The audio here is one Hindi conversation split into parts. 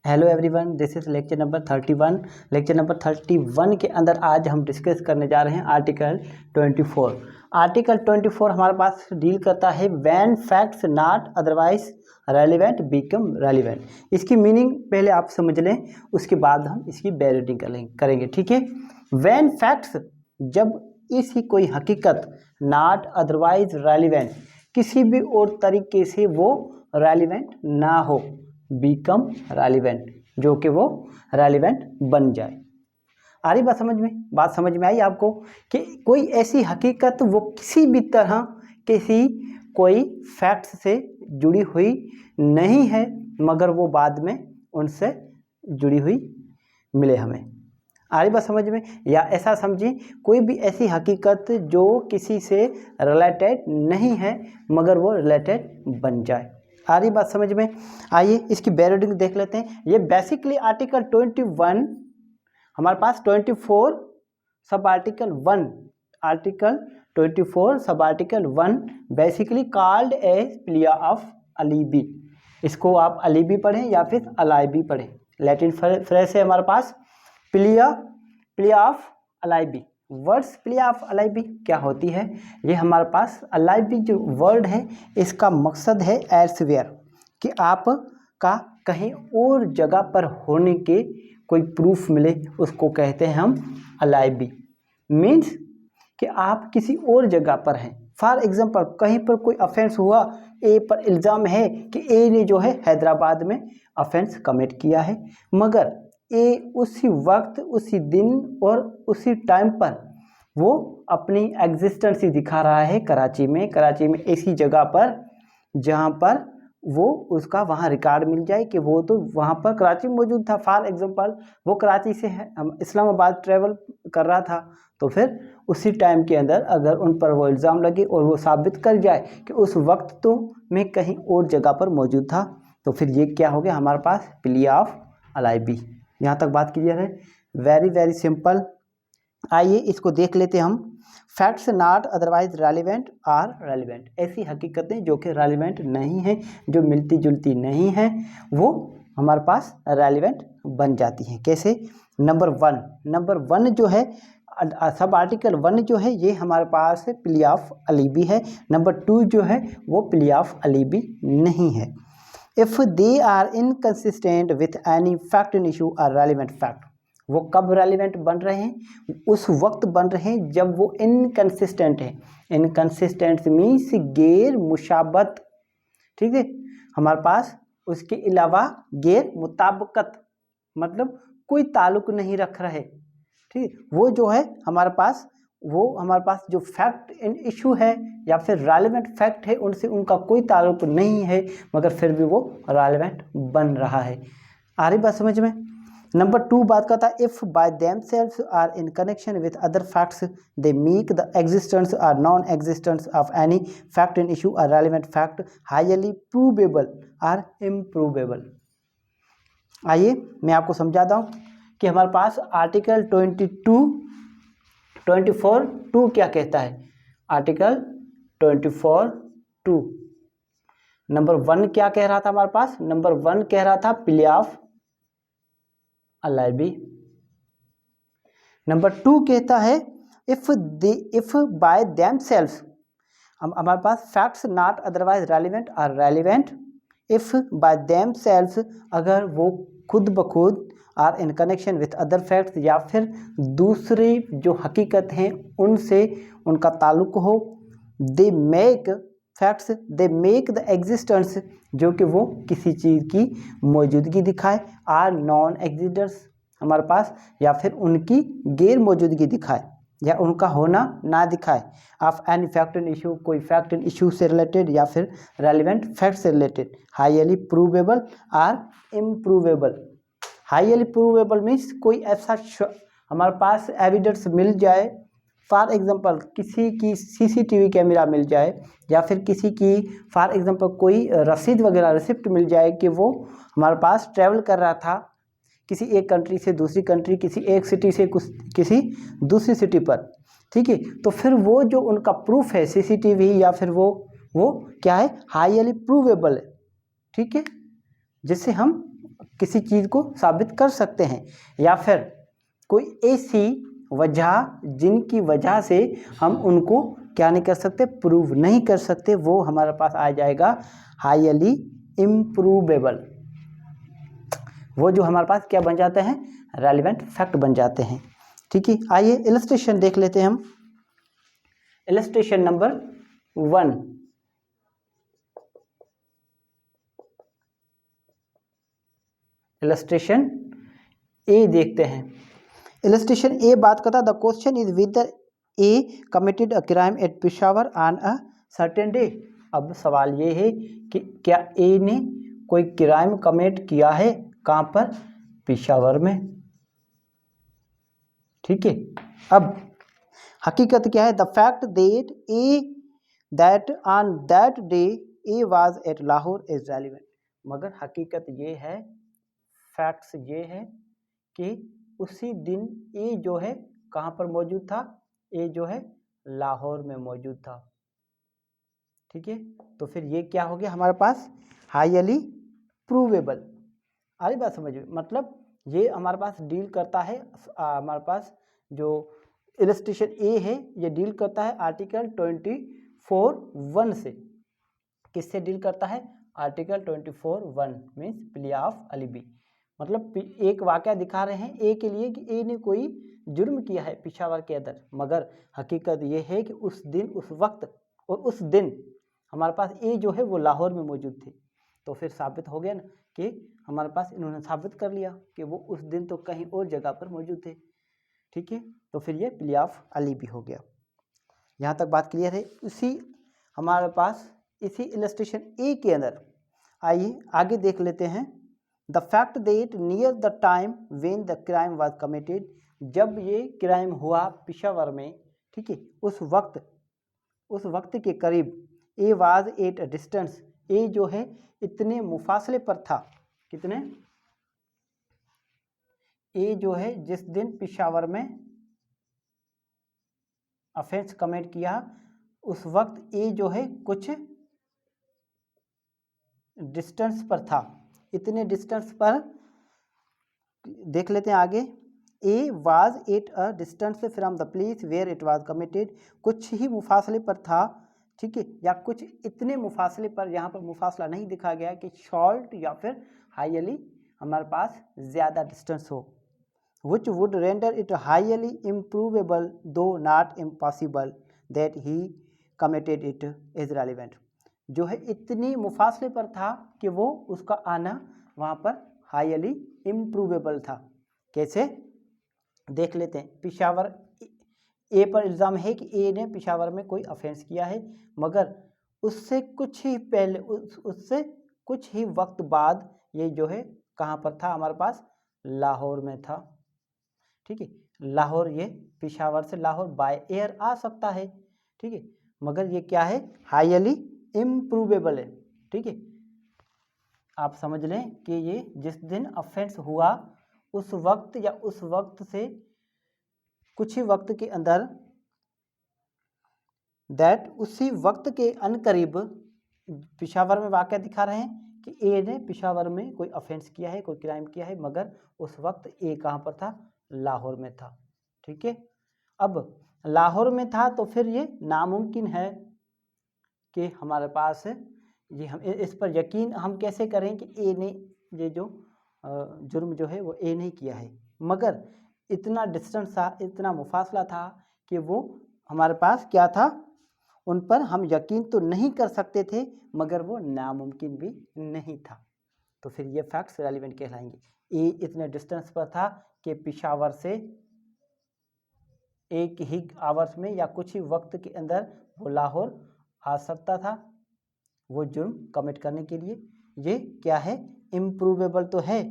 Hello everyone, this is lecture number 31। Lecture number 31 के अंदर आज हम डिस्कस करने जा रहे हैं आर्टिकल 24। आर्टिकल 24 हमारे पास डील करता है when facts not otherwise relevant become relevant. इसकी मीनिंग पहले आप समझ लें, उसके बाद हम इसकी बैरिटिंग करेंगे। ठीक है, व्हेन फैक्ट्स, जब इसी कोई हकीकत नॉट अदरवाइज रेलिवेंट, किसी भी और तरीके से वो रेलिवेंट ना हो, बिकम रेलिवेंट, जो कि वो रेलिवेंट बन जाए। आ रही बात समझ में? बात समझ में आई आपको कि कोई ऐसी हकीकत वो किसी भी तरह किसी कोई फैक्ट्स से जुड़ी हुई नहीं है, मगर वो बाद में उनसे जुड़ी हुई मिले हमें। आ रही बात समझ में? या ऐसा समझिए, कोई भी ऐसी हकीकत जो किसी से रिलेटेड नहीं है मगर वो रिलेटेड बन जाए। आ रही बात समझ में? आइए इसकी बैरिटिंग देख लेते हैं। ये बेसिकली आर्टिकल 21, हमारे पास 24 सब आर्टिकल 1, आर्टिकल 24 सब article 1 basically called as plea of alibi. इसको आप अलीबी पढ़ें या फिर अलाइबी पढ़ें, लैटिन फ्रेज है हमारे पास plea of alibi. Words plea of alibi क्या होती है? ये हमारे पास अलाइबी जो वर्ड है इसका मकसद है एल्सवेयर, कि आप का कहीं और जगह पर होने के कोई प्रूफ मिले, उसको कहते हैं हम अलाइबी। मीन्स कि आप किसी और जगह पर हैं। फॉर एग्जांपल, कहीं पर कोई ऑफेंस हुआ, ए पर इल्ज़ाम है कि ए ने जो है हैदराबाद में ऑफेंस कमिट किया है, मगर ए उसी वक्त, उसी दिन और उसी टाइम पर वो अपनी एग्जिस्टेंस ही दिखा रहा है कराची में ऐसी जगह पर जहाँ पर वो उसका वहाँ रिकॉर्ड मिल जाए कि वो तो वहाँ पर कराची में मौजूद था। फॉर एग्जांपल, वो कराची से इस्लामाबाद ट्रेवल कर रहा था, तो फिर उसी टाइम के अंदर अगर उन पर वो इल्ज़ाम लगे और वो साबित कर जाए कि उस वक्त तो मैं कहीं और जगह पर मौजूद था, तो फिर ये क्या हो गया हमारे पास? Plea of अलाइबी। यहाँ तक बात क्लियर है? Very very simple. आइए इसको देख लेते हम। Facts not otherwise relevant are relevant, ऐसी हकीकतें जो कि रेलिवेंट नहीं हैं, जो मिलती जुलती नहीं हैं, वो हमारे पास रेलिवेंट बन जाती हैं। कैसे? नंबर वन जो है सब आर्टिकल 1 जो है ये हमारे पास प्लिया ऑफ अलीबी है। नंबर 2 जो है वो प्लिया ऑफ अलीबी नहीं है। If they are inconsistent with any fact in issue are relevant fact, वो कब रेलिवेंट बन रहे हैं? उस वक्त बन रहे हैं जब वो इनकन्सिस्टेंट है। इनकन्सिस्टेंट मीन्स गैर मुशाबत। ठीक है, हमारे पास उसके अलावा गैर मुताबिकत, मतलब कोई ताल्लुक नहीं रख रहे। ठीक, वो जो है हमारे पास जो फैक्ट इन इशू है या फिर रेलिवेंट फैक्ट है, उनसे उनका कोई ताल्लुक नहीं है, मगर फिर भी वो रेलिवेंट बन रहा है। आ रही बात समझ में? नंबर 2 बात करता है, if by themselves are in connection with other facts they make the existence or non existence of any fact in issue are relevant fact highly provable or improvable. आइए मैं आपको समझाता हूँ कि हमारे पास आर्टिकल 24(2) क्या कहता है। आर्टिकल 24(2) नंबर 1 क्या कह रहा था हमारे पास? नंबर 1 कह रहा था प्लिया ऑफ अलाइबी। नंबर 2 कहता है इफ बाय देमसेल्व्स, हमारे पास facts not otherwise relevant are relevant if by themselves, अगर वो खुद ब खुद are in connection with other facts, या फिर दूसरे जो हकीकत हैं उनसे उनका ताल्लुक हो। They make facts, they make the existence, जो कि वो किसी चीज़ की मौजूदगी दिखाए, आर नॉन एग्जिस्टेंस हमारे पास, या फिर उनकी गैर मौजूदगी दिखाए या उनका होना ना दिखाए, of any fact in issue, कोई फैक्ट इन इशू से रिलेटेड या फिर रेलिवेंट फैक्ट से related, highly provable or improvable. Highly provable means कोई ऐसा हमारे पास एविडेंस मिल जाए, फॉर एग्जांपल किसी की सीसीटीवी कैमरा मिल जाए, या फिर किसी की फॉर एग्जांपल कोई रसीद वगैरह रिसिप्ट मिल जाए कि वो हमारे पास ट्रैवल कर रहा था किसी एक कंट्री से दूसरी कंट्री, किसी एक सिटी से किसी दूसरी सिटी पर। ठीक है, तो फिर वो जो उनका प्रूफ है सीसीटीवी या फिर वो क्या है? हाईली प्रूवेबल है। ठीक है, जिससे हम किसी चीज़ को साबित कर सकते हैं, या फिर कोई ऐसी वजह जिनकी वजह से हम उनको क्या नहीं कर सकते, प्रूव नहीं कर सकते, वो हमारे पास आ जाएगा हाईली इम्प्रूवेबल। वो जो हमारे पास क्या बन जाते हैं, रेलिवेंट फैक्ट बन जाते हैं। ठीक है, आइए इलस्ट्रेशन देख लेते हैं हम। इलस्ट्रेशन नंबर 1, इलस्ट्रेशन ए देखते हैं। इलस्ट्रेशन ए बात करता है the question is whether A committed a crime at Peshawar on a certain day. अब सवाल ये है कि क्या ए ने कोई क्राइम कमिट किया है, कहाँ पर, पेशावर में। ठीक है, अब हकीकत क्या है, the fact that on that day A was eight Lahore is relevant. मगर हकीकत ये है, फैक्ट्स ये है कि उसी दिन ए जो है कहाँ पर मौजूद था, ए जो है लाहौर में मौजूद था। ठीक है, तो फिर ये क्या हो गया हमारे पास, हाईली प्रूवेबल। आ रही बात समझ में, मतलब ये हमारे पास डील करता है, हमारे पास जो इलस्ट्रेशन ए है ये डील करता है आर्टिकल 24(1) से। किससे डील करता है, आर्टिकल 24(1) मीन्स प्ली ऑफ अलिबी। मतलब एक वाक़या दिखा रहे हैं ए के लिए कि ए ने कोई जुर्म किया है पेशावर के अंदर, मगर हकीकत ये है कि उस दिन, उस वक्त और उस दिन हमारे पास ए जो है वो लाहौर में मौजूद थे। तो फिर साबित हो गया ना कि हमारे पास इन्होंने साबित कर लिया कि वो उस दिन तो कहीं और जगह पर मौजूद थे। ठीक है, तो फिर ये प्ली ऑफ अलिबी हो गया। यहाँ तक बात क्लियर है। इसी हमारे पास इसी इलस्ट्रेशन ए के अंदर आइए आगे देख लेते हैं। The fact that near the time when the crime was committed, जब ये क्राइम हुआ पेशावर में, ठीक है, उस वक्त के करीब, A was at a distance, A जो है इतने मुफासले पर था, कितने, ए जो है जिस दिन पेशावर में ऑफेंस कमिट किया उस वक्त ए जो है कुछ डिस्टेंस पर था। इतने डिस्टेंस पर देख लेते हैं आगे। A was at a distance from the place where it was committed, कुछ ही मुफासले पर था। ठीक है, या कुछ इतने मुफासले पर, यहाँ पर मुफासला नहीं दिखा गया कि शॉर्ट या फिर हाईली हमारे पास ज़्यादा डिस्टेंस हो, which would render it highly improbable though not impossible that he committed it is relevant। जो है इतनी मुफासले पर था कि वो उसका आना वहाँ पर हाईली इम्प्रूवेबल था। कैसे, देख लेते हैं। पेशावर ए पर इल्ज़ाम है कि ए ने पेशावर में कोई ऑफेंस किया है, मगर उससे कुछ ही पहले, उससे कुछ ही वक्त बाद ये जो है कहाँ पर था, हमारे पास लाहौर में था। ठीक है, लाहौर, ये पेशावर से लाहौर बाय एयर आ सकता है। ठीक है, मगर ये क्या है, हाईली इम्प्रूवेबल है। ठीक है, आप समझ लें कि ये जिस दिन ऑफेंस हुआ उस वक्त या उस वक्त से कुछ ही वक्त के अंदर, दैट उसी वक्त के अनकरीब पेशावर में वाक़या दिखा रहे हैं कि ए ने पेशावर में कोई ऑफेंस किया है, कोई क्राइम किया है, मगर उस वक्त ए कहाँ पर था, लाहौर में था। ठीक है, अब लाहौर में था तो फिर ये नामुमकिन है कि हमारे पास ये, हम इस पर यकीन हम कैसे करें कि ए ने ये जो जुर्म जो है वो ए नहीं किया है, मगर इतना डिस्टेंस था, इतना मुफासला था कि वो हमारे पास क्या था, उन पर हम यकीन तो नहीं कर सकते थे, मगर वो नामुमकिन भी नहीं था। तो फिर ये फैक्ट्स रेलिवेंट कहलाएंगे। ए इतने डिस्टेंस पर था कि पेशावर से एक ही आवर्स में या कुछ ही वक्त के अंदर वो लाहौर आ सकता था वो जुर्म कमिट करने के लिए। ये क्या है, इम्प्रूवेबल तो है,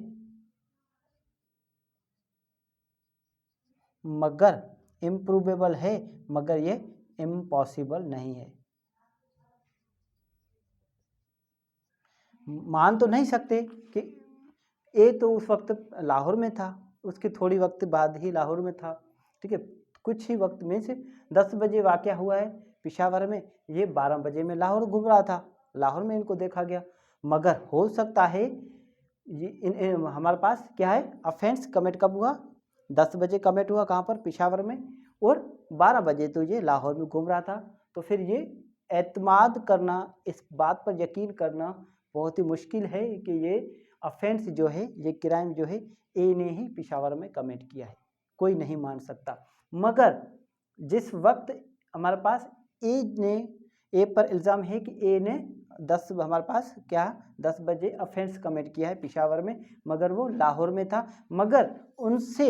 मगर इम्प्रूवेबल है, मगर ये इम्पॉसिबल नहीं है। मान तो नहीं सकते कि ए तो उस वक्त लाहौर में था, उसके थोड़ी वक्त बाद ही लाहौर में था। ठीक है, कुछ ही वक्त में से 10 बजे वाक़या हुआ है पेशावर में, ये 12 बजे में लाहौर घूम रहा था, लाहौर में इनको देखा गया। मगर हो सकता है हमारे पास क्या है, ऑफेंस कमिट कब हुआ, 10 बजे कमिट हुआ, कहाँ पर, पेशावर में, और 12 बजे तो ये लाहौर में घूम रहा था। तो फिर ये एतमाद करना, इस बात पर यकीन करना बहुत ही मुश्किल है कि ये ऑफेंस जो है, ये क्राइम जो है ए ने ही पेशावर में कमिट किया है, कोई नहीं मान सकता। मगर जिस वक्त हमारे पास ए पर इल्ज़ाम है कि ए ने 10 हमारे पास क्या 10 बजे ऑफेंस कमिट किया है पेशावर में, मगर वो लाहौर में था। मगर उनसे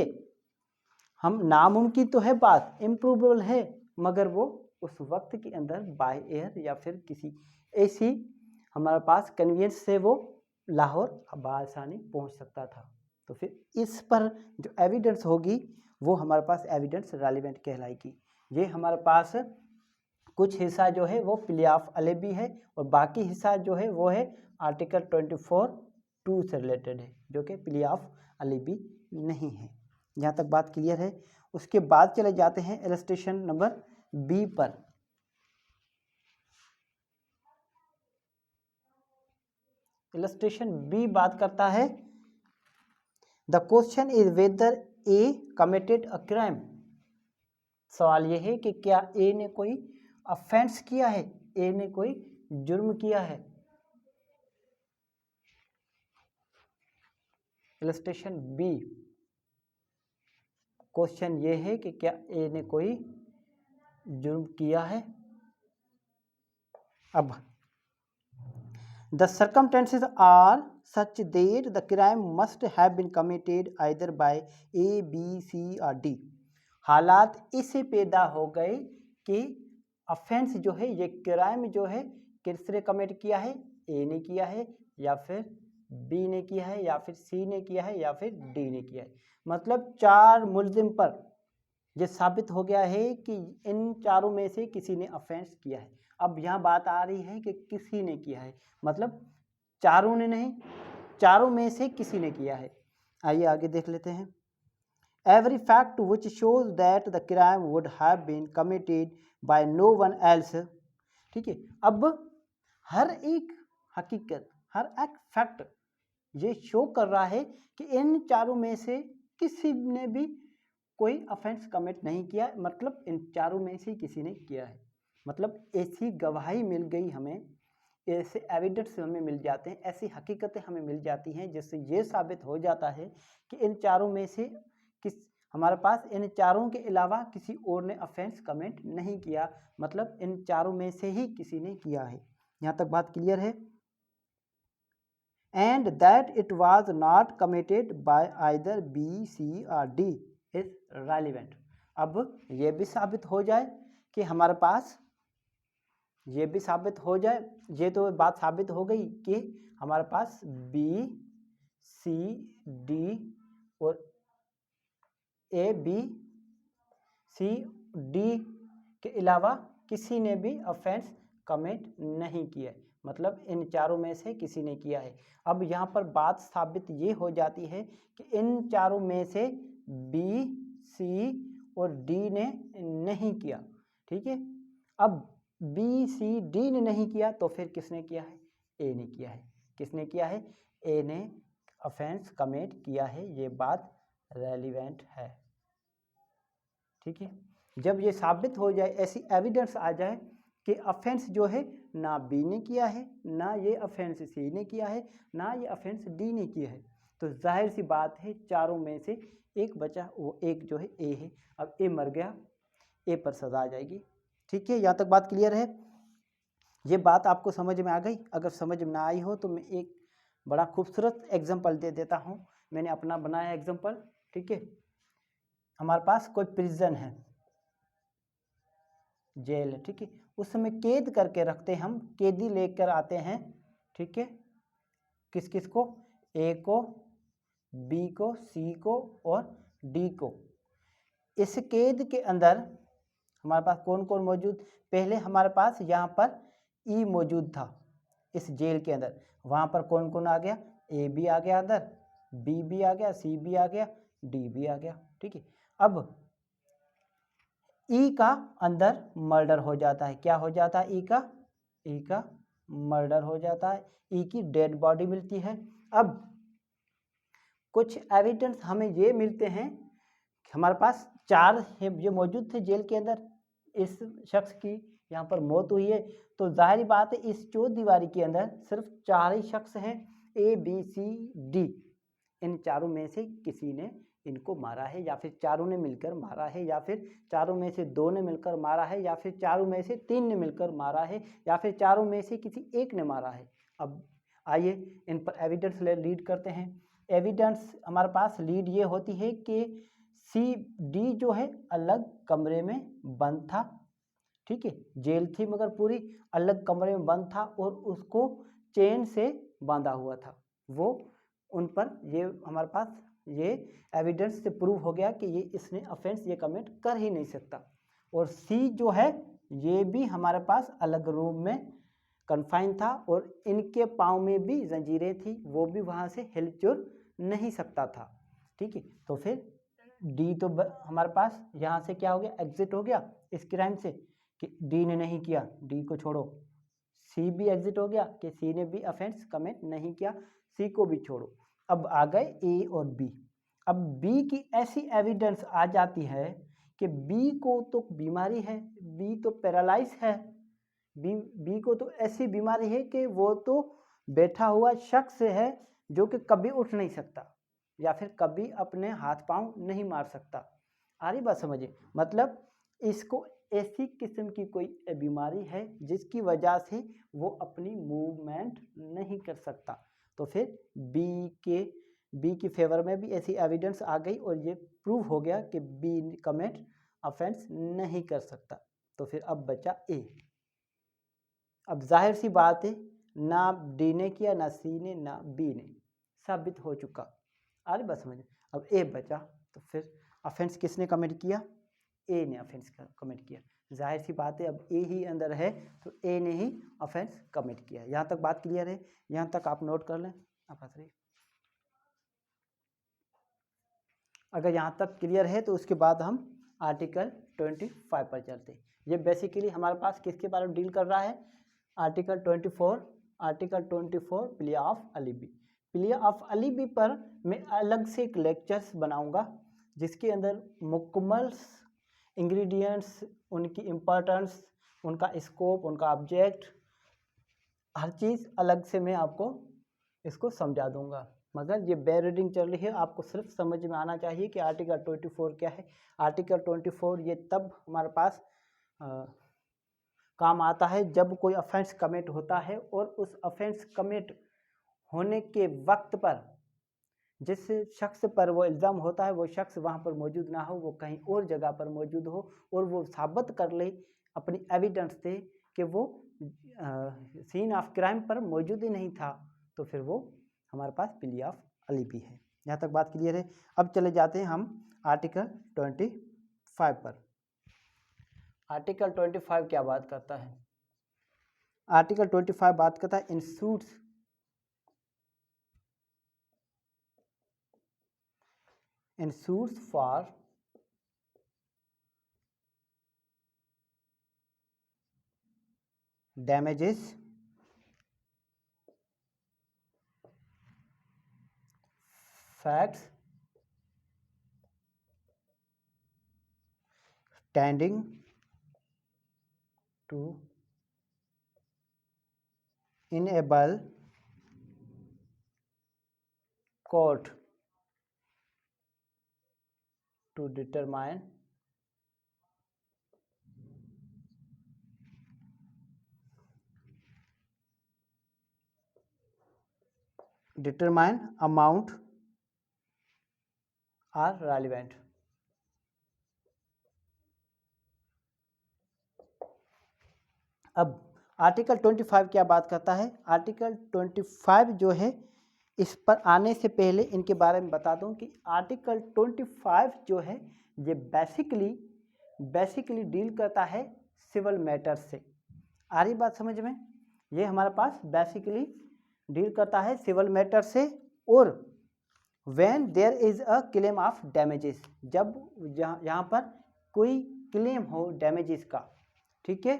हम नामुमकिन तो है बात, इम्प्रूवेबल है, मगर वो उस वक्त के अंदर बाय एयर या फिर किसी ऐसी हमारे पास कन्वीनियंस से वो लाहौर बआसानी पहुंच सकता था। तो फिर इस पर जो एविडेंस होगी वो हमारे पास एविडेंस रेलिवेंट कहलाएगी। ये हमारे पास कुछ हिस्सा जो है वो प्ले ऑफ अलेबी है, और बाकी हिस्सा जो है वो है आर्टिकल 24(2) से रिलेटेड है, जो कि प्ले ऑफ अलेबी नहीं है। यहाँ तक बात क्लियर है। उसके बाद चले जाते हैं इलस्ट्रेशन नंबर बी पर। इलस्ट्रेशन बी बात करता है, the question is whether A committed a crime. सवाल यह है कि क्या ए ने कोई ऑफेंस किया है, ए ने कोई जुर्म किया है। इलस्ट्रेशन बी, क्वेश्चन ये है कि क्या ए ने कोई जुर्म किया है। अब the circumstances are such that the crime must have been committed either by A B C or D. हालात इससे पैदा हो गए कि ऑफेंस जो है, ये क्राइम जो है किसने कमिट किया है, ए ने किया है, या फिर बी ने किया है, या फिर सी ने किया है, या फिर डी ने किया है। मतलब 4 मुल्जिम पर यह साबित हो गया है कि इन चारों में से किसी ने ऑफेंस किया है। अब यहाँ बात आ रही है कि किसी ने किया है, मतलब चारों ने नहीं, चारों में से किसी ने किया है। आइए आगे देख लेते हैं। Every fact which shows that the crime would have been committed by no one else। ठीक है, अब हर एक हकीकत, हर एक फैक्ट ये शो कर रहा है कि इन चारों में से किसी ने भी कोई ऑफेंस कमिट नहीं किया, मतलब इन चारों में से किसी ने किया है। मतलब ऐसी गवाही मिल गई हमें, ऐसे एविडेंस हमें मिल जाते हैं, ऐसी हकीकतें हमें मिल जाती हैं जिससे ये साबित हो जाता है कि इन चारों में से हमारे पास इन चारों के अलावा किसी और ने ऑफेंस कमिट नहीं किया, मतलब इन चारों में से ही किसी ने किया है। यहाँ तक बात क्लियर है। And that it was not committed by either B C or D is relevant. अब ये भी साबित हो जाए कि हमारे पास, ये भी साबित हो जाए, ये तो बात साबित हो गई कि हमारे पास बी सी डी और ए बी सी डी के अलावा किसी ने भी ऑफेंस कमिट नहीं किया, मतलब इन चारों में से किसी ने किया है। अब यहाँ पर बात साबित ये हो जाती है कि इन चारों में से बी सी और डी ने नहीं किया। ठीक है, अब बी सी डी ने नहीं किया तो फिर किसने किया है, ए ने किया है। किसने किया है, ए ने ऑफेंस कमिट किया है, ये बात रेलिवेंट है। ठीक है, जब ये साबित हो जाए, ऐसी एविडेंस आ जाए कि ऑफेंस जो है ना बी ने किया है, ना ये ऑफेंस सी ने किया है, ना ये ऑफेंस डी ने किया है, तो जाहिर सी बात है चारों में से एक बचा, वो एक जो है ए है। अब ए मर गया, ए पर सजा आ जाएगी। ठीक है, यहाँ तक बात क्लियर है। ये बात आपको समझ में आ गई? अगर समझ में ना आई हो तो मैं एक बड़ा खूबसूरत एग्जाम्पल दे देता हूँ, मैंने अपना बनाया एग्जाम्पल। ठीक है, हमारे पास कोई प्रिजन है, जेल है, ठीक है, उसमें कैद करके रखते, हम कैदी लेकर आते हैं। ठीक है, किस किस को, ए को, बी को, सी को और डी को। इस कैद के अंदर हमारे पास कौन कौन मौजूद, पहले हमारे पास यहाँ पर ई मौजूद था इस जेल के अंदर, वहाँ पर कौन कौन आ गया, ए भी आ गया अंदर, बी भी आ गया, सी भी आ गया, डी भी आ गया। ठीक है, अब ई का अंदर मर्डर हो जाता है। क्या हो जाता है, ई का मर्डर हो जाता है, ई की डेड बॉडी मिलती है। अब कुछ एविडेंस हमें ये मिलते हैं, हमारे पास 4 ये मौजूद थे जेल के अंदर, इस शख्स की यहाँ पर मौत हुई है, तो जाहिर बात है इस चौदीवारी के अंदर सिर्फ 4 ही शख्स हैं, ABCD, इन चारों में से किसी ने इनको मारा है, या फिर चारों ने मिलकर मारा है, या फिर चारों में से 2 ने मिलकर मारा है, या फिर चारों में से 3 ने मिलकर मारा है, या फिर चारों में से किसी एक ने मारा है। अब आइए इन पर एविडेंस लीड करते हैं। एविडेंस हमारे पास लीड ये होती है कि CD जो है अलग कमरे में बंद था, ठीक है, जेल थी मगर पूरी अलग कमरे में बंद था और उसको चेन से बांधा हुआ था। वो उन पर ये हमारे पास ये एविडेंस से प्रूव हो गया कि ये इसने ऑफेंस ये कमिट कर ही नहीं सकता। और C जो है ये भी हमारे पास अलग रूम में कन्फाइन था और इनके पाँव में भी जंजीरें थी, वो भी वहाँ से हिलचुल नहीं सकता था, ठीक है। तो फिर D तो हमारे पास यहाँ से क्या हो गया, एग्जिट हो गया इस क्राइम से कि D ने नहीं किया, D को छोड़ो। C भी एग्जिट हो गया कि C ने भी ऑफेंस कमिट नहीं किया, C को भी छोड़ो। अब आ गए A और B। अब B की ऐसी एविडेंस आ जाती है कि B को तो बीमारी है, B तो पैरालाइज है, B को तो ऐसी बीमारी है कि वो तो बैठा हुआ शख्स है जो कि कभी उठ नहीं सकता या फिर कभी अपने हाथ पांव नहीं मार सकता। आ रही बात समझिए, मतलब इसको ऐसी किस्म की कोई बीमारी है जिसकी वजह से वो अपनी मूवमेंट नहीं कर सकता। तो फिर बी की फेवर में भी ऐसी एविडेंस आ गई और ये प्रूव हो गया कि बी कमिट ऑफेंस नहीं कर सकता। तो फिर अब बचा ए। अब जाहिर सी बात है ना डी ने किया, ना सी ने, ना बी ने, साबित हो चुका। आ रही बात समझ। अब ए बचा, तो फिर ऑफेंस किसने कमिट किया, ए ने ऑफेंस कमिट किया। जाहिर सी बात है अब ए ही अंदर है तो ए ने ही ऑफेंस कमिट किया। यहाँ तक बात क्लियर है, यहाँ तक आप नोट कर लें। आप हंस रही, अगर यहाँ तक क्लियर है तो उसके बाद हम आर्टिकल 25 पर चलते हैं। ये बेसिकली हमारे पास किसके बारे में डील कर रहा है, article 24 plea of alibi. Plea of alibi पर मैं अलग से एक लेक्चर्स बनाऊंगा जिसके अंदर मुकम्मल इंग्रेडिएंट्स, उनकी इम्पोर्टेंस, उनका स्कोप, उनका ऑब्जेक्ट, हर चीज़ अलग से मैं आपको इसको समझा दूंगा। मगर ये बेयर रीडिंग चल रही है, आपको सिर्फ समझ में आना चाहिए कि आर्टिकल 24 क्या है। आर्टिकल 24 ये तब हमारे पास काम आता है जब कोई ऑफेंस कमिट होता है और उस ऑफेंस कमिट होने के वक्त पर जिस शख्स पर वो इल्ज़ाम होता है वो शख्स वहाँ पर मौजूद ना हो, वो कहीं और जगह पर मौजूद हो और वो साबित कर ले अपनी एविडेंस से कि वो सीन ऑफ क्राइम पर मौजूद ही नहीं था, तो फिर वो हमारे पास प्ले ऑफ अलीबी है। यहाँ तक बात क्लियर है। अब चले जाते हैं हम आर्टिकल 25 पर। आर्टिकल 25 क्या बात करता है, आर्टिकल 25 बात करता है इंसूट्स for damages facts tending to enable court to determine amount are relevant। अब आर्टिकल 25 क्या बात करता है, आर्टिकल 25 जो है इस पर आने से पहले इनके बारे में बता दूं कि आर्टिकल 25 जो है ये बेसिकली डील करता है सिविल मैटर्स से। आ रही बात समझ में, ये हमारे पास बेसिकली डील करता है सिविल मैटर से। और when there is a claim of damages, जब यहाँ पर कोई क्लेम हो डैमेजेस का, ठीक है।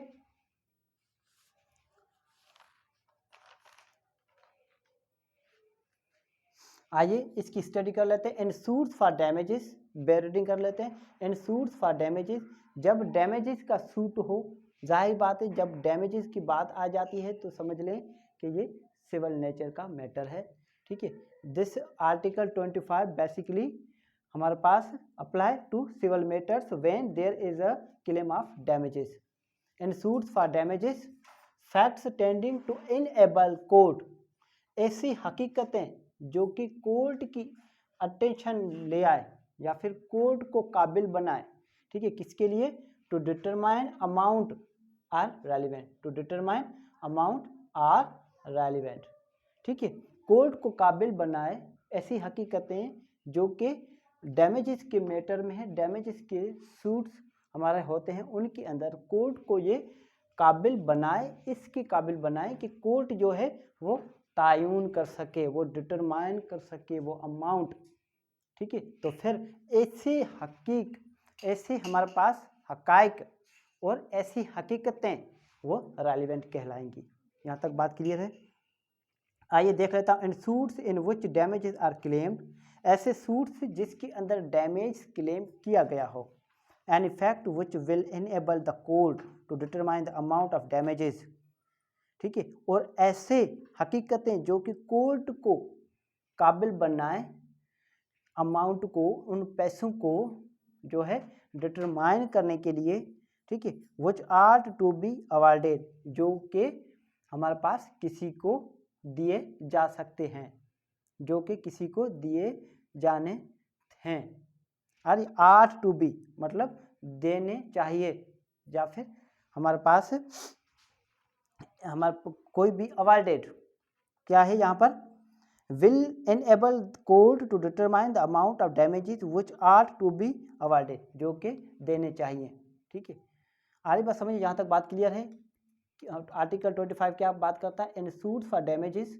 आइए इसकी स्टडी कर लेते हैं। इंश्योर्स फॉर डैमेजेस, रीडिंग कर लेते हैं। इंश्योर्स फॉर डैमेजेस, जब डैमेजेस का सूट हो, जाहिर बात है जब डैमेजेस की बात आ जाती है तो समझ लें कि ये सिविल नेचर का मैटर है। ठीक है, दिस आर्टिकल 25 बेसिकली हमारे पास apply to civil matters when there is a claim of damages. Insures for damages, facts tending to enable court, ऐसी हकीकतें जो कि कोर्ट की अटेंशन ले आए या फिर कोर्ट को काबिल बनाए। ठीक है, किसके लिए? To determine amount are relevant, to determine amount are relevant. ठीक है, कोर्ट को काबिल बनाए ऐसी हकीकतें जो कि डैमेजेस के मैटर में है, डैमेजेस के सूट्स हमारे होते हैं, उनके अंदर कोर्ट को ये काबिल बनाए, इसके काबिल बनाए कि कोर्ट जो है वो तायुन कर सके, वो डिटरमाइन कर सके वो अमाउंट। ठीक है, तो फिर ऐसे हमारे पास हकाइक और ऐसी हकीकतें वो रेलिवेंट कहलाएंगी। यहाँ तक बात क्लियर है? आइए देख लेता हूँ। In suits in which damages are claimed, ऐसे सूट्स जिसके अंदर डैमेज क्लेम किया गया हो। An effect which will enable the court to determine the amount of damages. ठीक है, और ऐसे हकीकतें जो कि कोर्ट को काबिल बनाए अमाउंट को, उन पैसों को जो है डिटरमाइन करने के लिए। ठीक है, which are to be awarded, जो कि हमारे पास किसी को दिए जा सकते हैं, जो कि किसी को दिए जाने हैं। अरे आर टू बी मतलब देने चाहिए, या फिर हमारे पास कोई भी अवार्डेड क्या है यहाँ पर? will enable court to determine the amount of damages which are to be awarded, जो कि देने चाहिए। ठीक है, आगे बात समझिए, यहाँ तक बात क्लियर है? आर्टिकल 25 क्या बात करता है? इन सूट्स फॉर डैमेजेस,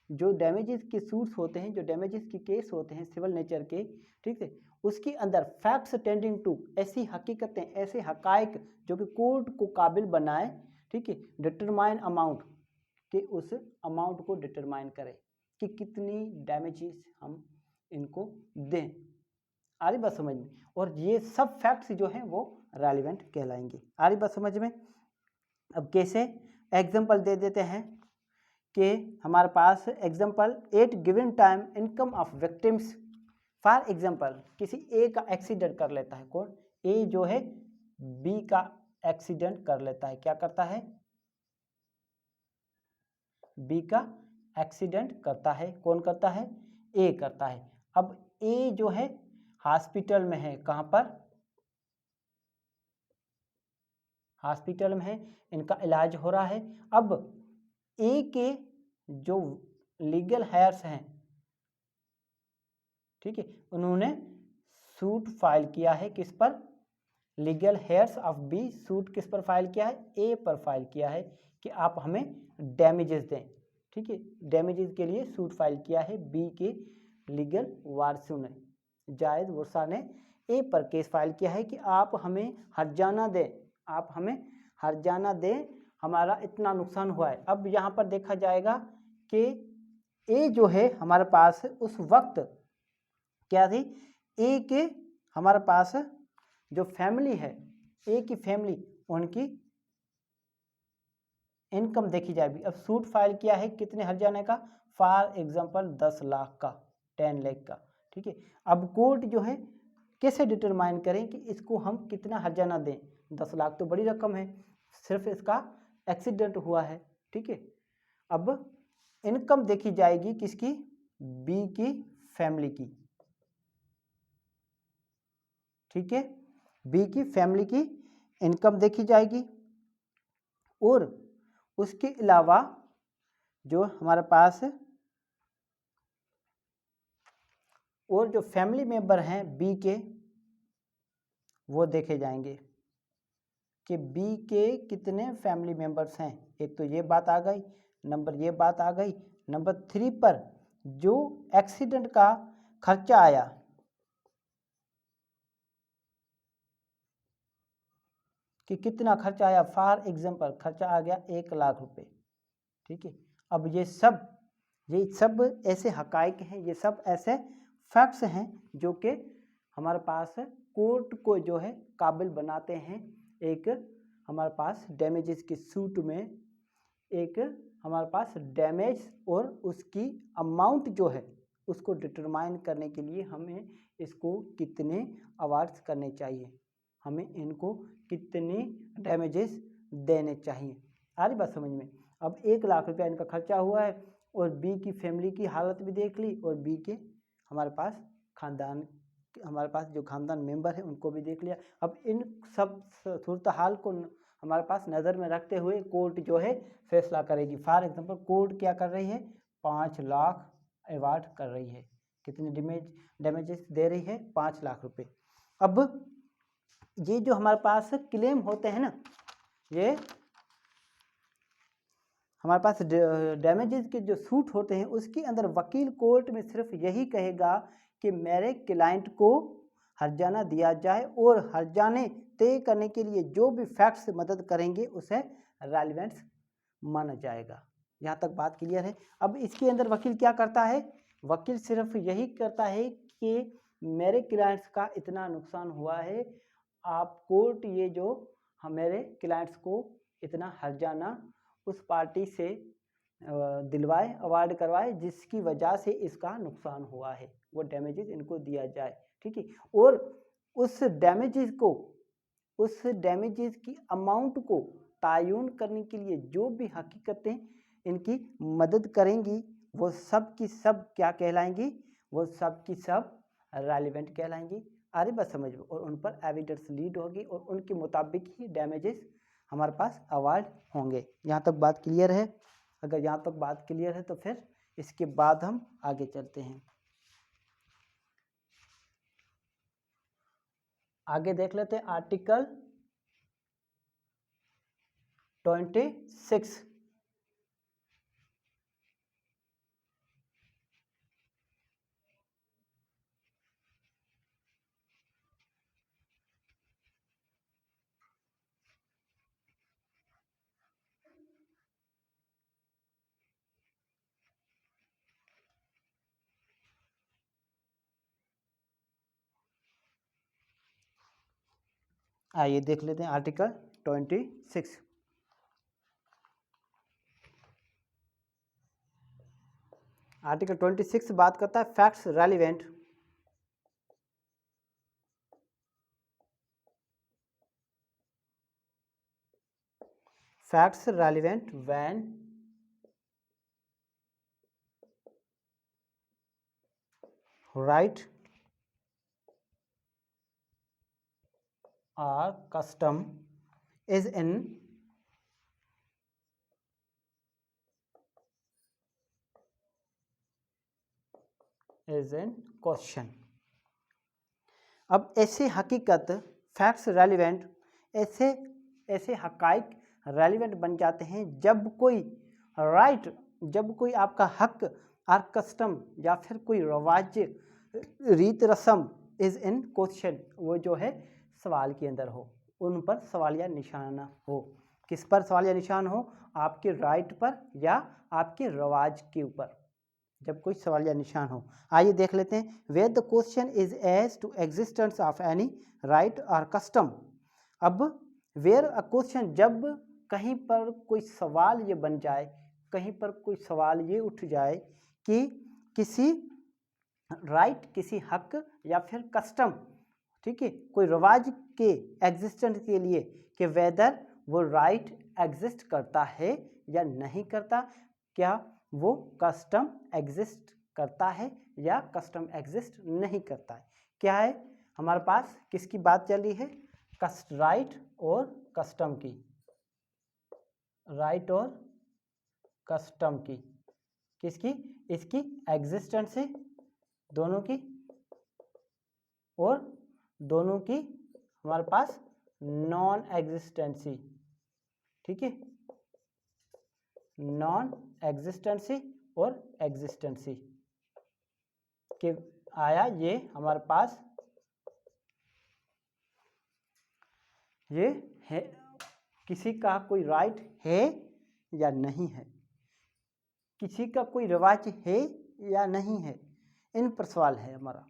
जो डैमेजेस के सूट्स होते हैं, जो डैमेजेस के केस होते हैं सिविल नेचर के, ठीक है, उसके अंदर फैक्ट्स टेंडिंग टू, ऐसी हकीकतें, ऐसे हकाइक जो कि कोर्ट को काबिल बनाए, ठीक है, डिटरमाइन अमाउंट, कि उस अमाउंट को डिटरमाइन करें कि कितनी डैमेजेस हम इनको दें। आ रही बात समझ में? और ये सब फैक्ट्स जो हैं वो रेलिवेंट कहलाएंगे। आ रही बात समझ में? अब कैसे? एग्जांपल दे देते हैं कि हमारे पास example, at given time income of victims. For example किसी ए का एक्सीडेंट कर लेता है, कौन? ए जो है बी का एक्सीडेंट कर लेता है। क्या करता है? बी का एक्सीडेंट करता है। कौन करता है? ए करता है। अब ए जो है हॉस्पिटल में है, कहाँ पर? हॉस्पिटल में है, इनका इलाज हो रहा है। अब ए के जो लीगल हेयर्स हैं, ठीक है, उन्होंने सूट फाइल किया है किस पर? Legal heirs of B suit किस पर फाइल किया है? ए पर फाइल किया है कि आप हमें डैमेजेस दें। ठीक है, डैमेजेस के लिए सूट फाइल किया है बी के लीगल वारसों ने, जायद वर्षा ने ए पर केस फाइल किया है कि आप हमें हर्जाना दें, आप हमें हर्जाना दें, हमारा इतना नुकसान हुआ है। अब यहाँ पर देखा जाएगा कि ए जो है हमारे पास उस वक्त क्या थी? ए के हमारे पास जो फैमिली है, ए की फैमिली, उनकी इनकम देखी जाएगी। अब सूट फाइल किया है कितने हर्जाने का? फॉर एग्जांपल 10 लाख का, 10 लाख का। ठीक है, अब कोर्ट जो है कैसे डिटरमाइन करें कि इसको हम कितना हर्जाना दें? 10 लाख तो बड़ी रकम है, सिर्फ इसका एक्सीडेंट हुआ है। ठीक है, अब इनकम देखी जाएगी किसकी? बी की फैमिली की। ठीक है, बी की फैमिली की इनकम देखी जाएगी, और उसके अलावा जो हमारे पास और जो फैमिली मेंबर हैं बी के, वो देखे जाएंगे कि बी के कितने फैमिली मेंबर्स हैं। एक तो ये बात आ गई, नंबर ये बात आ गई। नंबर 3 पर जो एक्सीडेंट का खर्चा आया, कि कितना खर्चा आया? फॉर एग्जांपल खर्चा आ गया 1 लाख रुपए। ठीक है, अब ये सब ये सब ऐसे हकाइक हैं, ये सब ऐसे फैक्ट्स हैं जो कि हमारे पास कोर्ट को जो है काबिल बनाते हैं एक हमारे पास डैमेजेस की सूट में एक हमारे पास डैमेज और उसकी अमाउंट जो है उसको डिटरमाइन करने के लिए हमें इसको कितने अवार्ड्स करने चाहिए, हमें इनको कितने डैमेजेस देने चाहिए। आ रही बात समझ में। अब 1 लाख रुपया इनका खर्चा हुआ है और बी की फैमिली की हालत भी देख ली और बी के हमारे पास खानदान, हमारे पास जो खानदान मेंबर है उनको भी देख लिया। अब इन सब सूरत हाल को हमारे पास नज़र में रखते हुए कोर्ट जो है फैसला करेगी। फॉर एग्जांपल कोर्ट क्या कर रही है, 5 लाख अवार्ड कर रही है। कितने डैमेजेस दे रही है, 5 लाख रुपए। अब ये जो हमारे पास क्लेम होते हैं ना, ये हमारे पास डैमेजेस के जो सूट होते हैं उसके अंदर वकील कोर्ट में सिर्फ यही कहेगा कि मेरे क्लाइंट को हर्जाना दिया जाए और हर्जाने तय करने के लिए जो भी फैक्ट्स मदद करेंगे उसे रेलिवेंट्स माना जाएगा। यहाँ तक बात क्लियर है। अब इसके अंदर वकील क्या करता है, वकील सिर्फ यही करता है कि मेरे क्लाइंट्स का इतना नुकसान हुआ है, आप कोर्ट ये जो मेरे क्लाइंट्स को इतना हर्जाना उस पार्टी से दिलवाए, अवार्ड करवाए जिसकी वजह से इसका नुकसान हुआ है, वो डैमेजेस इनको दिया जाए। ठीक है, और उस डैमेजेस की अमाउंट को तयन करने के लिए जो भी हकीकतें इनकी मदद करेंगी वो सब की सब क्या कहलाएंगी, वो सब की सब रेलिवेंट कहलाएंगी। अरे बस समझ लो, और उन पर एविडेंस लीड होगी और उनके मुताबिक ही डैमेजेस हमारे पास अवार्ड होंगे। यहाँ तक बात क्लियर है। अगर यहाँ तक बात क्लियर है तो फिर इसके बाद हम आगे चलते हैं। आगे देख लेते हैं आर्टिकल 26। आइए देख लेते हैं आर्टिकल 26। आर्टिकल 26 बात करता है facts relevant when right or custom is in question. अब ऐसे हकीकत फैक्ट्स रेलिवेंट ऐसे हकाइक रेलिवेंट बन जाते हैं जब कोई राइट, जब कोई आपका हक और कस्टम या फिर कोई रवाज रीत रस्म इज इन क्वेश्चन, वो जो है सवाल के अंदर हो, उन पर सवाल या निशान हो। किस पर सवाल या निशान हो, आपके राइट पर या आपके रवाज के ऊपर, जब कोई सवाल या निशान हो। आइए देख लेते हैं। Where the question is as to existence of any right or custom. अब वेयर अ क्वेश्चन, जब कहीं पर कोई सवाल ये बन जाए, कहीं पर कोई सवाल ये उठ जाए कि किसी राइट, किसी हक या फिर कस्टम, ठीक है, कोई रवाज के एग्जिस्टेंस के लिए कि वेदर वो राइट एग्जिस्ट करता है या नहीं करता, क्या वो कस्टम एग्जिस्ट करता है या कस्टम एग्जिस्ट नहीं करता है। क्या है हमारे पास, किसकी बात चल रही है, राइट और कस्टम की, राइट और कस्टम की, किसकी, इसकी एग्जिस्टेंस से दोनों की, और दोनों की हमारे पास नॉन एग्जिस्टेंसी। ठीक है, नॉन एग्जिस्टेंसी और एग्जिस्टेंसी के आया, ये हमारे पास ये है, किसी का कोई राइट है या नहीं है। किसी का कोई रिवाज है या नहीं है, इन पर सवाल है हमारा।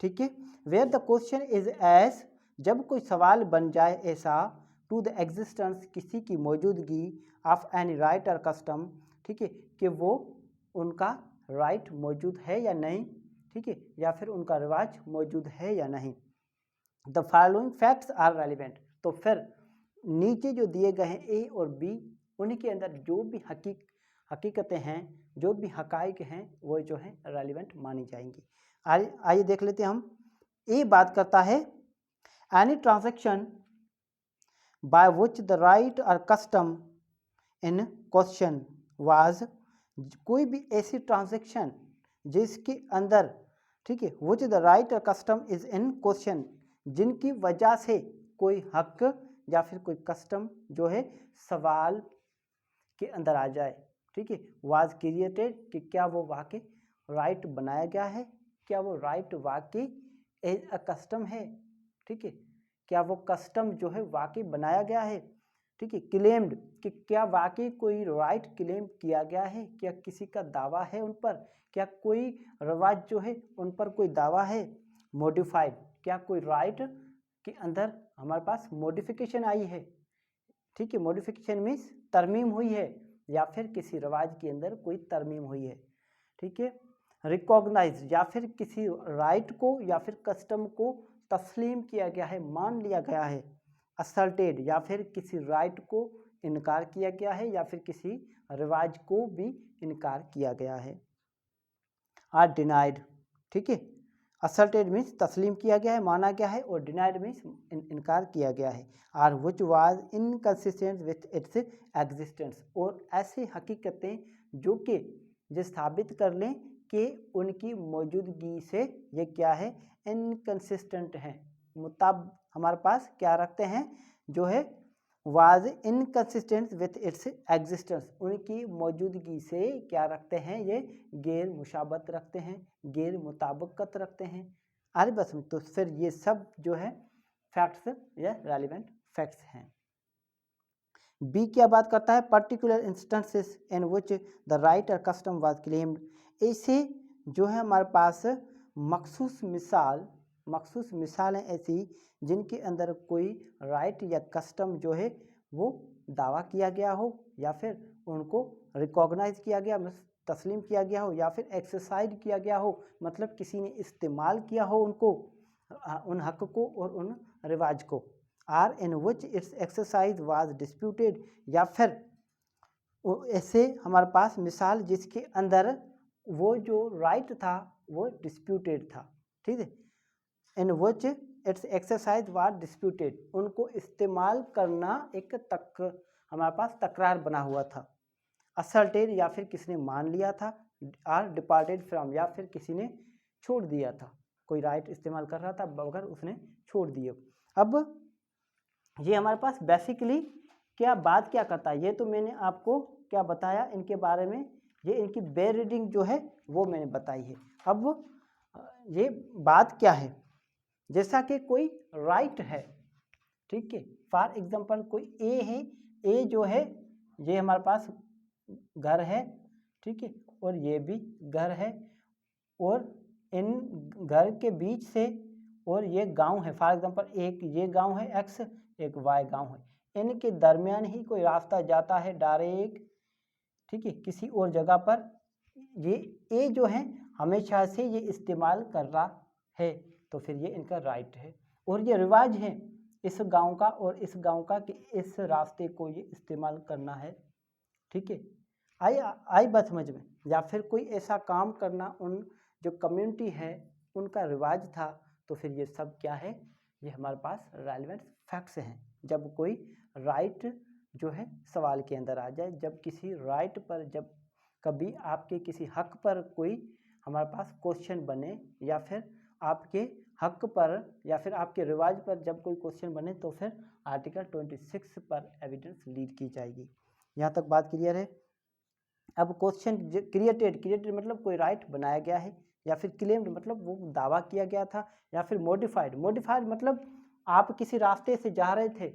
ठीक है, where the question is as, जब कोई सवाल बन जाए ऐसा, टू द एग्जिस्टेंस, किसी की मौजूदगी, of any right or custom, ठीक है, कि वो उनका राइट मौजूद है या नहीं, ठीक है, या फिर उनका रिवाज मौजूद है या नहीं। The following facts are relevant, तो फिर नीचे जो दिए गए हैं ए और बी, उनके अंदर जो भी हकीकतें हैं, जो भी हकाइक हैं, वो जो है रेलिवेंट मानी जाएंगी। आइए देख लेते हैं हम। ए बात करता है any transaction by which the right or custom in question was, कोई भी ऐसी ट्रांजैक्शन जिसके अंदर, ठीक है, which the right or custom is in question, जिनकी वजह से कोई हक या फिर कोई कस्टम जो है सवाल के अंदर आ जाए, ठीक है, वाज क्रिएटेड, कि क्या वो वाकई राइट बनाया गया है, क्या वो राइट वाकई एज अ कस्टम है, ठीक है, क्या वो कस्टम जो है वाकई बनाया गया है, ठीक है, क्लेम्ड, कि क्या वाकई कोई राइट क्लेम किया गया है, क्या किसी का दावा है उन पर, क्या कोई रिवाज जो है उन पर कोई दावा है, मॉडिफाइड, क्या कोई राइट के अंदर हमारे पास मॉडिफिकेशन आई है, ठीक है, मॉडिफिकेशन मीन्स तरमीम हुई है, या फिर किसी रिवाज के अंदर कोई तरमीम हुई है, ठीक है, रिकॉग्नाइज, या फिर किसी राइट को या फिर कस्टम को तस्लीम किया गया है, मान लिया गया है, असल्टेड, या फिर किसी राइट को इनकार किया गया है, या फिर किसी रिवाज को भी इनकार किया गया है। आर डिनाइड, ठीक है, असल्टेड मीन्स तस्लीम किया गया है, माना गया है, और डिनाइड मीन्स इनकार किया गया है। Or which was inconsistent with its existence, और ऐसी हकीकतें जो कि ये साबित कर लें कि उनकी मौजूदगी से ये क्या है, इनकंसिस्टेंट हैं, हमारे पास क्या रखते हैं, जो है was inconsistent with its existence, उनकी मौजूदगी से क्या रखते हैं, ये गैर मुशाबत रखते हैं, गैर मुताबिकत रखते हैं। अरे बस, तो फिर ये सब जो है फैक्ट्स या रेलिवेंट फैक्ट्स हैं। बी क्या बात करता है, particular instances in which the right or custom was claimed, ऐसे जो है हमारे पास मखसूस मिसालें ऐसी जिनके अंदर कोई राइट या कस्टम जो है वो दावा किया गया हो, या फिर उनको रिकॉग्नाइज किया गया, तस्लीम किया गया हो, या फिर एक्सरसाइज किया गया हो, मतलब किसी ने इस्तेमाल किया हो उनको, उन हक को और उन रिवाज को। Or in which its exercise was disputed, या फिर ऐसे हमारे पास मिसाल जिसके अंदर वो जो राइट था वो डिस्प्यूटेड था, ठीक है, इन which its exercise was disputed, उनको इस्तेमाल करना एक हमारे पास तकरार बना हुआ था। असल्टेड, या फिर किसी ने मान लिया था, आर डिपार्टेड फ्रॉम, या फिर किसी ने छोड़ दिया था, कोई राइट इस्तेमाल कर रहा था मगर उसने छोड़ दिए। अब ये हमारे पास बेसिकली क्या बात क्या करता है, ये तो मैंने आपको क्या बताया इनके बारे में, ये इनकी बेयर रीडिंग जो है वो मैंने बताई है। अब ये बात क्या है, जैसा कि कोई राइट है, ठीक है, फॉर एग्जांपल कोई ए है, ए जो है ये हमारे पास घर है, ठीक है, और ये भी घर है, और इन घर के बीच से और ये गांव है, फॉर एग्जांपल एक ये गांव है एक्स, एक वाई गांव है, इनके दरमियान ही कोई रास्ता जाता है डायरेक्ट, ठीक है, किसी और जगह पर, ये ए जो है हमेशा से ये इस्तेमाल कर रहा है, तो फिर ये इनका राइट है, और ये रिवाज है इस गांव का और इस गांव का कि इस रास्ते को ये इस्तेमाल करना है, ठीक है, आई बात समझ में। या फिर कोई ऐसा काम करना उन जो कम्युनिटी है उनका रिवाज था, तो फिर ये सब क्या है, ये हमारे पास रेलेवेंट फैक्ट्स हैं। जब कोई राइट जो है सवाल के अंदर आ जाए, जब किसी राइट पर, जब कभी आपके किसी हक पर कोई हमारे पास क्वेश्चन बने, या फिर आपके हक पर या फिर आपके रिवाज पर जब कोई क्वेश्चन बने, तो फिर आर्टिकल 26 पर एविडेंस लीड की जाएगी। यहाँ तक बात क्लियर है। अब क्वेश्चन क्रिएटेड मतलब कोई राइट बनाया गया है, या फिर क्लेम्ड मतलब वो दावा किया गया था, या फिर मॉडिफाइड मतलब आप किसी रास्ते से जा रहे थे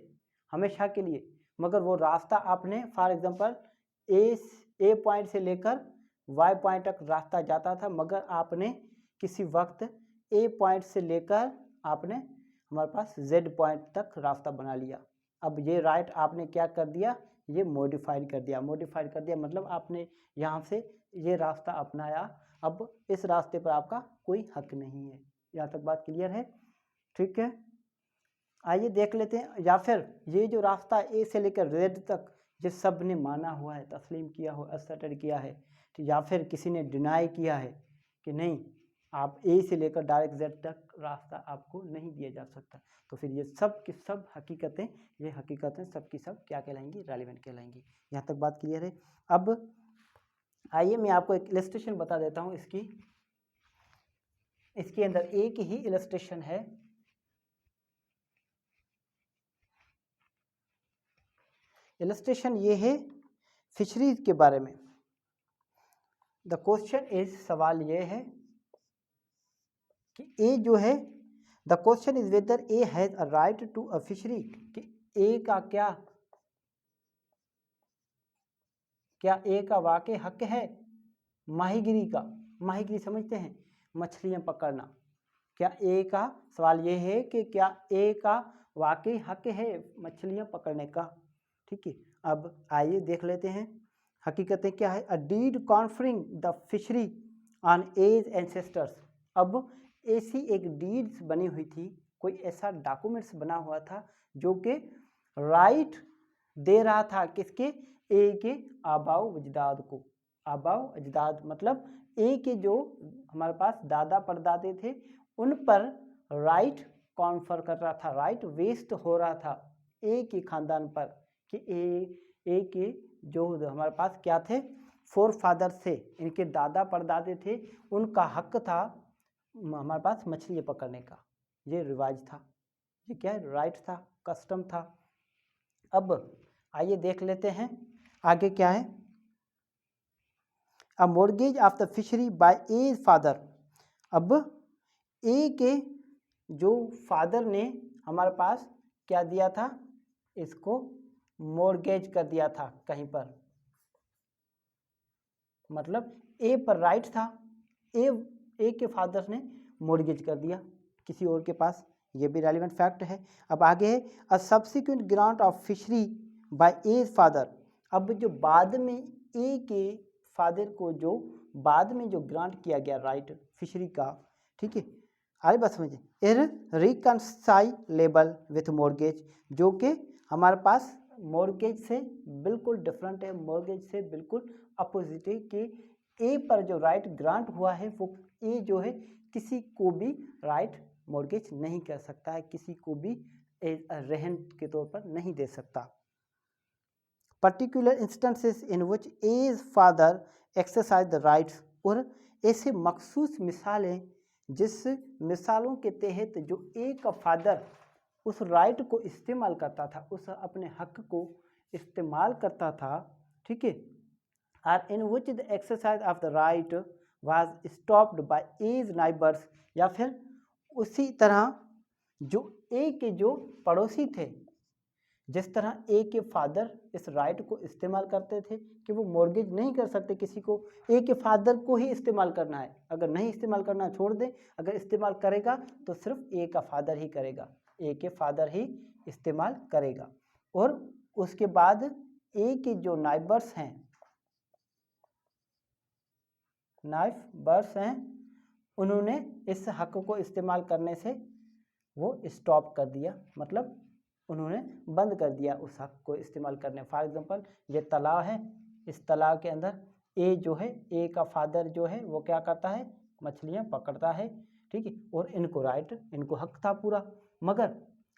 हमेशा के लिए, मगर वो रास्ता आपने फॉर एग्जांपल ए पॉइंट से लेकर वाई पॉइंट तक रास्ता जाता था, मगर आपने किसी वक्त ए पॉइंट से लेकर आपने हमारे पास जेड पॉइंट तक रास्ता बना लिया। अब ये राइट आपने क्या कर दिया, ये मॉडिफाइड कर दिया। मॉडिफाइड कर दिया मतलब आपने यहाँ से ये रास्ता अपनाया, अब इस रास्ते पर आपका कोई हक नहीं है। यहाँ तक बात क्लियर है? ठीक है, आइए देख लेते हैं। या फिर ये जो रास्ता ए से लेकर जेड तक ये सब ने माना हुआ है, तस्लीम किया हुआ, असर्टेड किया है, तो या फिर किसी ने डिनाई किया है कि नहीं आप ए से लेकर डायरेक्ट जेड तक रास्ता आपको नहीं दिया जा सकता, तो फिर ये सब की सब हकीकतें, ये हकीकतें सब की सब क्या कहलाएंगी, रेलिवेंट कहलाएंगी। यहाँ तक बात क्लियर है? अब आइए मैं आपको एक इलस्ट्रेशन बता देता हूँ इसके अंदर एक ही इलस्ट्रेशन है। इलस्ट्रेशन ये है फिशरीज के बारे में। द क्वेश्चन इज, सवाल ये है कि ए जो है, the question is whether A has a right to a fishery, कि ए का क्या ए का वाकई हक है माहीगिरी का। माहीगिरी समझते हैं, मछलियां पकड़ना। क्या ए का, सवाल ये है कि क्या ए का वाकई हक है मछलियां पकड़ने का। ठीक है, अब आइए देख लेते हैं हकीकतें क्या है। A deed conferring the fishery on A's ancestors. अब ऐसी एक डीड्स बनी हुई थी, कोई ऐसा डॉक्यूमेंट्स बना हुआ था जो कि राइट दे रहा था किसके, ए के आबाओ अजदाद को। आबाओ अजदाद मतलब ए के जो हमारे पास दादा परदादे थे उन पर राइट कॉन्फर कर रहा था, राइट वेस्ट हो रहा था ए के खानदान पर, कि ए के जो हमारे पास क्या थे, फोर फादर थे, इनके दादा परदादे थे, उनका हक था हमारे पास मछली पकड़ने का। ये रिवाज था, ये क्या है, राइट था, कस्टम था। अब आइए देख लेते हैं आगे क्या है। A mortgage of the fishery by A's father. अब ए के जो फादर ने हमारे पास क्या दिया था, इसको मॉर्गेज कर दिया था कहीं पर, मतलब ए पर राइट था, ए के फादर ने मॉर्गेज कर दिया किसी और के पास, ये भी रेलिवेंट फैक्ट है। अब आगे है a subsequent grant of fishery by A's father. अब जो बाद में ए के फादर को जो बाद में जो ग्रांट किया गया राइट फिशरी का, ठीक है, आगे बात समझिए। इररिकंसाइलेबल विथ मॉर्गेज, जो कि हमारे पास मॉर्गेज से बिल्कुल डिफरेंट है, मॉर्गेज से बिल्कुल अपोजिट है, कि ए पर जो राइट ग्रांट हुआ है वो ए जो है किसी को भी राइट मॉर्गेज नहीं कर सकता है, किसी को भी रहन के तौर पर नहीं दे सकता। Particular instances in which A's father exercise the rights, और ऐसे मखसूस मिसालें जिस मिसालों के तहत जो ए का फादर उस राइट को इस्तेमाल करता था, उस अपने हक को इस्तेमाल करता था, ठीक है, or in which the exercise of the right was stopped by A's neighbours, या फिर उसी तरह जो ए के जो पड़ोसी थे, जिस तरह ए के फादर इस राइट को इस्तेमाल करते थे कि वो मॉर्गेज नहीं कर सकते किसी को, ए के फादर को ही इस्तेमाल करना है, अगर नहीं इस्तेमाल करना छोड़ दें, अगर इस्तेमाल करेगा तो सिर्फ ए का फादर ही करेगा, ए के फादर ही इस्तेमाल करेगा। और उसके बाद ए के जो नाइबर्स हैं, उन्होंने इस हक को इस्तेमाल करने से वो स्टॉप कर दिया, मतलब उन्होंने बंद कर दिया उस हक को इस्तेमाल करने। फॉर एग्जांपल ये तालाब है, इस तालाब के अंदर ए जो है, ए का फादर जो है वो क्या करता है, मछलियां पकड़ता है, ठीक है, और इनको राइट, इनको हक था पूरा, मगर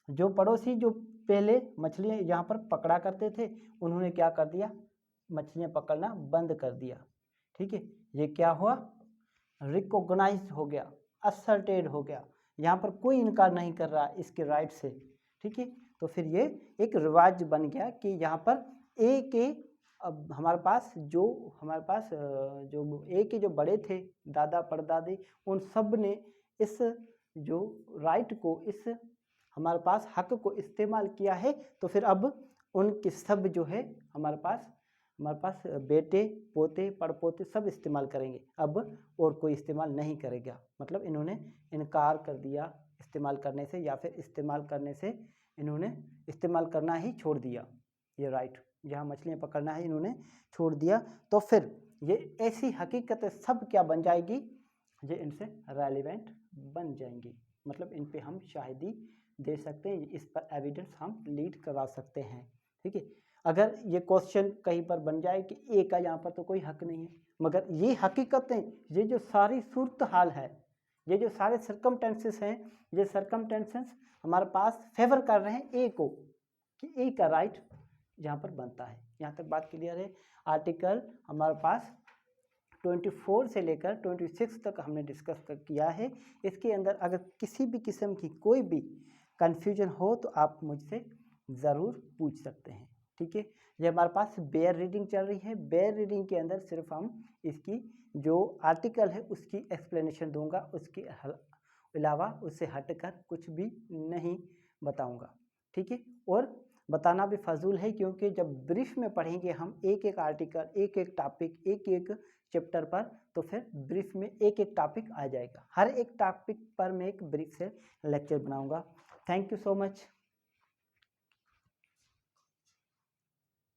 जो पड़ोसी जो पहले मछलियां यहाँ पर पकड़ा करते थे उन्होंने क्या कर दिया, मछलियां पकड़ना बंद कर दिया, ठीक है, ये क्या हुआ, रिकॉग्नाइज हो गया, असर्टेड हो गया, यहाँ पर कोई इनकार नहीं कर रहा इसके राइट से, ठीक है, तो फिर ये एक रिवाज बन गया कि यहाँ पर ए के, अब हमारे पास जो ए के जो बड़े थे दादा परदादे, उन सब ने इस जो राइट को, इस हमारे पास हक को इस्तेमाल किया है, तो फिर अब उनके सब जो है हमारे पास हमारे पास बेटे, पोते, पड़पोते सब इस्तेमाल करेंगे, अब और कोई इस्तेमाल नहीं करेगा। मतलब इन्होंने इनकार कर दिया इस्तेमाल करने से, या फिर इस्तेमाल करने से इन्होंने इस्तेमाल करना ही छोड़ दिया। ये राइट, जहाँ मछलियाँ पकड़ना है इन्होंने छोड़ दिया, तो फिर ये ऐसी हकीकतें सब क्या बन जाएगी, ये इनसे रेलिवेंट बन जाएंगी। मतलब इन पे हम शाहिदी दे सकते हैं, इस पर एविडेंस हम लीड करा सकते हैं। ठीक है, अगर ये क्वेश्चन कहीं पर बन जाए कि ए का यहाँ पर तो कोई हक नहीं है, मगर ये हकीकतें, ये जो सारी सूरत हाल है, ये जो सारे सर्कमटेंसेस हैं, ये सर्कमटेंसेस हमारे पास फेवर कर रहे हैं ए को, कि ए का राइट यहाँ पर बनता है। यहाँ तक बात क्लियर है। आर्टिकल हमारे पास 24 से लेकर 26 तक हमने डिस्कस किया है। इसके अंदर अगर किसी भी किस्म की कोई भी कन्फ्यूजन हो तो आप मुझसे ज़रूर पूछ सकते हैं। ठीक है, ये हमारे पास बेयर रीडिंग चल रही है। बेयर रीडिंग के अंदर सिर्फ हम इसकी जो आर्टिकल है उसकी एक्सप्लेनेशन दूंगा, उसके अलावा उससे हटकर कुछ भी नहीं बताऊंगा। ठीक है, और बताना भी फजूल है, क्योंकि जब ब्रीफ में पढ़ेंगे हम एक एक आर्टिकल, एक एक टॉपिक, एक एक चैप्टर पर, तो फिर ब्रीफ में एक एक टॉपिक आ जाएगा। हर एक टॉपिक पर मैं एक ब्रीफ से लेक्चर बनाऊंगा। Thank you so much.